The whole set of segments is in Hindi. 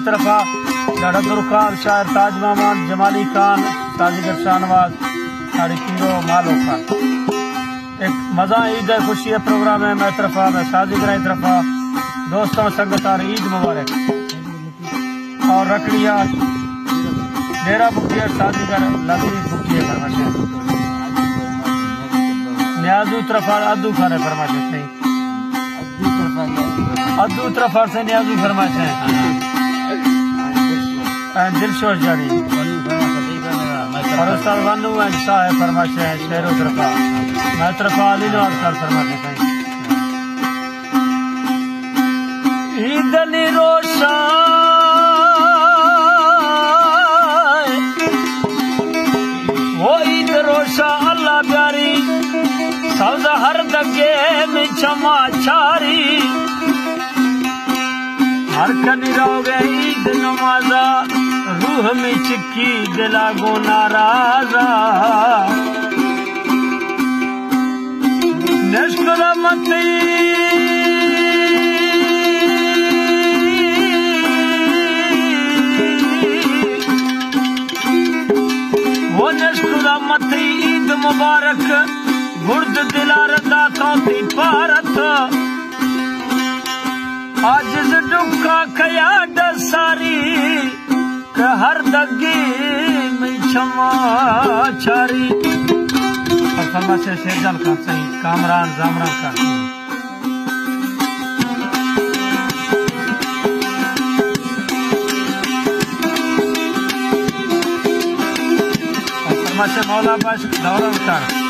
तरफा डाढ़ा दुरखार शायर ताज मोहम्मद जमाली खान ताजीगर शाहनवाज साड़ी पीरो मालो खान। एक मजा ईद है खुशी है प्रोग्राम है मैं तरफा मैं साजीगर तरफा दोस्तों संगतान ईद मुबारक और रखड़िया डेरा बुकिया साजीगर लतीफ बुकिया फरमाशे न्याजू तरफा अद्दू खाने फरमाशे सही अद्दू तरफा से न्याजू फरमाशे दिलशोर जानी और उस्ताद वानू साहब फरमाशे हैं शेरों तरफा मैं तरफा अली नवाज कर फरमाशे हैं ईद अली रोशा वो ईद रोशा अल्लाह प्यारी सौदा हर दगे में क्षमा चारी हर कनी रहोगे ईद नमाजा रूह में चिक्की दिला गो नाराजा नश्कुरा मती वो नश्कुरा मती ईद मुबारक गुर्द दिलार दातों की भारत आज डुका खया सारी हर दगी में क्षमा चारी और फरमा से शेरजाल खान सही कामरान जामरान खान और फरमा से मौला बाश दौरा खान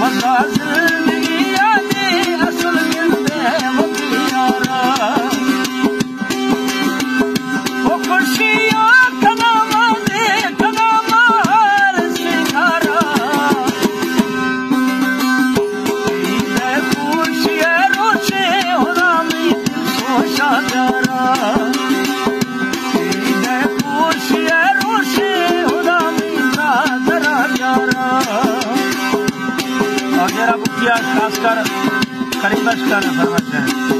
मजा जिंदगी आदि असल जिंदे वकियारा वो खुशियां कनामा दे कनामा हर सिंगारा इधर खुशियां रोशे होना मी सोशादारा इधर खुशियां रोशे होना मी नादरा यारा और जरा बुकिया खासकर करीबश का फरमाते हैं